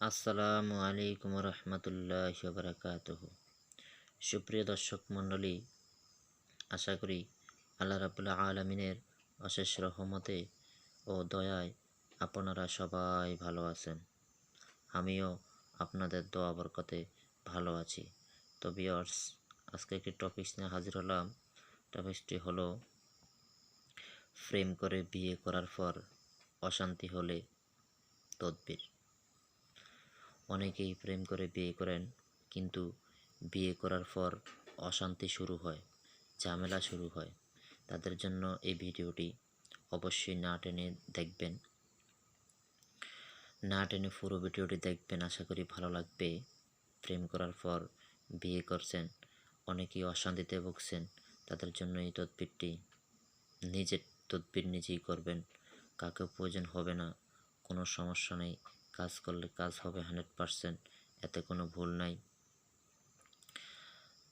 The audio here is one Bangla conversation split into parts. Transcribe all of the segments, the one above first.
আসসালামু আলাইকুম রহমতুল্লাহি ওয়া বারাকাতুহু। সুপ্রিয় দর্শক মণ্ডলী, আশা করি আল্লাহ রাব্বুল আলামিনের অশেষ রহমতে ও দয়ায় আপনারা সবাই ভালো আছেন। আমিও আপনাদের দোয়া বরকতে ভালো আছি। তো ভিউয়ার্স, আজকে একটি টপিকস নিয়ে হাজির হলাম। টপিকসটি হলো প্রেম করে বিয়ে করার পর অশান্তি হলে তদবির। অনেকেই প্রেম করে বিয়ে করেন, কিন্তু বিয়ে করার পর অশান্তি শুরু হয়, ঝামেলা শুরু হয়। তাদের জন্য এই ভিডিওটি অবশ্যই না টেনে দেখবেন, না টেনে পুরো ভিডিওটি দেখবেন। আশা করি ভালো লাগবে। প্রেম করার পর বিয়ে করছেন, অনেকেই অশান্তিতে ভুগছেন, তাদের জন্য এই তদবিরটি। নিজের তদবির নিজেই করবেন, কাকেও প্রয়োজন হবে না, কোনো সমস্যা নেই। কাজ করলে কাজ হবে 100%, এতে কোনো ভুল নাই।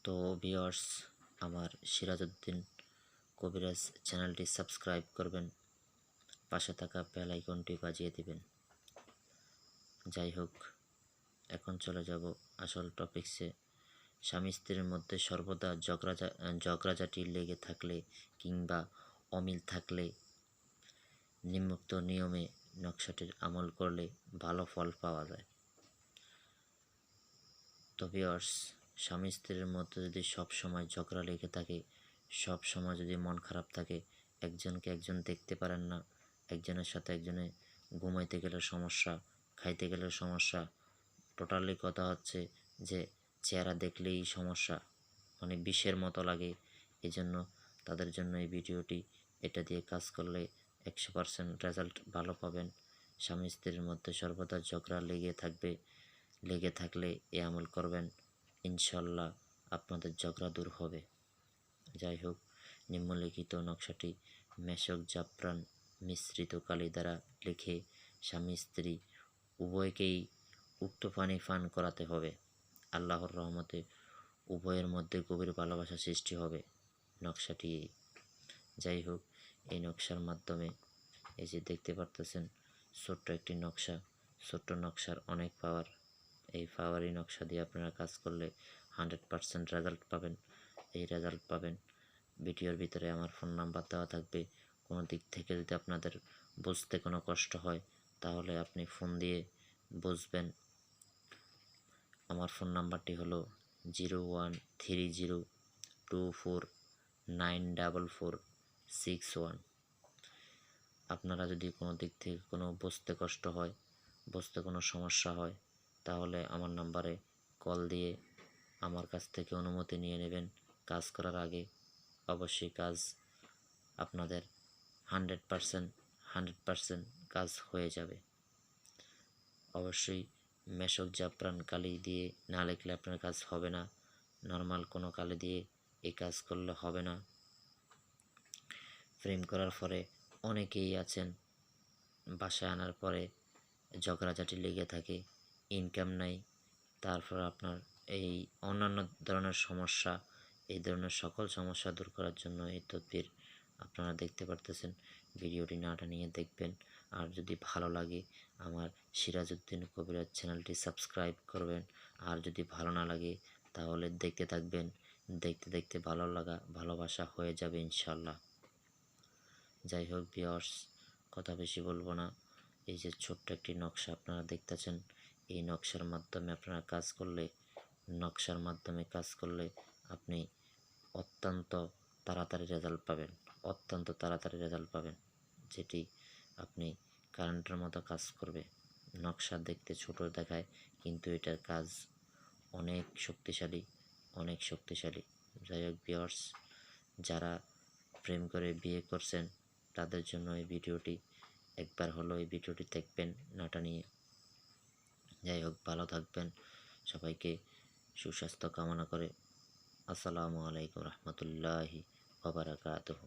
তো ভিউয়ার্স, আমার সিরাজউদ্দিন কবিরাজ চ্যানেলটি সাবস্ক্রাইব করবেন, পাশে থাকা বেল আইকনটি বাজিয়ে দিবেন। যাই হোক, এখন চলে যাব আসল টপিকসে। স্বামী স্ত্রীর মধ্যে সর্বদা ঝগড়াঝাটি লেগে থাকলে কিংবা অমিল থাকলে নিম্নোক্ত নিয়মে নকশাটির আমল করলে ভালো ফল পাওয়া যায়। তো ভিউয়ার্স, স্বামী স্ত্রীর মধ্যে যদি সব সময় ঝগড়া লেগে থাকে, সব সময় যদি মন খারাপ থাকে, একজনকে একজন দেখতে পারেন না, একজনের সাথে একজনে ঘুমাইতে গেলে সমস্যা, খাইতে গেলে সমস্যা, টোটালি কথা হচ্ছে যে চেহারা দেখলেই সমস্যা, মানে বিষের মতো লাগে। এই জন্য তাদের জন্য এই ভিডিওটি। এটা দিয়ে কাজ করলে 100% রেজাল্ট ভালো পাবেন। স্বামী স্ত্রীর মধ্যে সর্বদা ঝগড়া লেগে থাকলে এ আমল করবেন, ইনশাল্লাহ আপনাদের ঝগড়া দূর হবে। যাই হোক, নিম্নলিখিত নকশাটি মেশক জাফরান মিশ্রিত কালি দ্বারা লিখে স্বামী স্ত্রী উভয়কেই উক্ত পানি পান করাতে হবে। আল্লাহর রহমতে উভয়ের মধ্যে গভীর ভালোবাসা সৃষ্টি হবে। নকশাটি এই। যাই হোক, এই নকশার মাধ্যমে এই যে দেখতে পারতেছেন ছোট্ট একটি নকশা, ছোট্ট নকশার অনেক পাওয়ার। এই পাওয়ারি নকশা দিয়ে আপনারা কাজ করলে 100% রেজাল্ট পাবেন। এই রেজাল্ট পাবেন। ভিডিওর ভিতরে আমার ফোন নাম্বার দেওয়া থাকবে। কোনো দিক থেকে যদি আপনাদের বুঝতে কোনো কষ্ট হয়, তাহলে আপনি ফোন দিয়ে বুঝবেন। আমার ফোন নাম্বারটি হলো 013024944661। আপনারা যদি কোনো দিক থেকে কোনো বুঝতে কষ্ট হয়, বুঝতে কোনো সমস্যা হয়, তাহলে আমার নাম্বারে কল দিয়ে আমার কাছ থেকে অনুমতি নিয়ে নেবেন। কাজ করার আগে অবশ্যই কাজ আপনাদের 100% কাজ হয়ে যাবে। অবশ্যই মেশক জাফরান কালি দিয়ে না লিখলে আপনার কাজ হবে না। নর্মাল কোনো কালি দিয়ে এই কাজ করলে হবে না। প্রেম করার পরে অনেকেই আছেন বাসায় আনার পরে ঝগড়াঝাটি লেগে থাকে, ইনকাম নাই, তারপর আপনার এই অন্যান্য ধরনের সমস্যা, এই ধরনের সকল সমস্যা দূর করার জন্য এই তদবির আপনারা দেখতে পারতেছেন। ভিডিওটি না টানিয়ে দেখবেন। আর যদি ভালো লাগে আমার সিরাজউদ্দিন কবিরাজ চ্যানেলটি সাবস্ক্রাইব করবেন। আর যদি ভালো না লাগে তাহলে দেখতে থাকবেন, দেখতে দেখতে ভালো লাগা ভালোবাসা হয়ে যাবে ইনশাল্লাহ। যাই হোক ভিউয়ার্স, কথা বেশি বলবো না। এই যে ছোট্ট একটি নকশা আপনারা দেখতেছেন, এই নকশার মাধ্যমে আপনারা কাজ করলে আপনি অত্যন্ত তাড়াতাড়ি রেজাল্ট পাবেন, যেটি আপনি কারেন্টের মতো কাজ করবে। নকশা দেখতে ছোট দেখায়, কিন্তু এটার কাজ অনেক শক্তিশালী। যাই হোক ভিউয়ার্স, যারা প্রেম করে বিয়ে করছেন তাদের জন্য এই ভিডিওটি। একবার হলো এই ভিডিওটি দেখবেন না টানিয়ে। যাই হোক, ভালো থাকবেন। সবাইকে সুস্বাস্থ্য কামনা করে আসসালামু আলাইকুম রহমতুল্লাহি ওয়া বারাকাতুহু।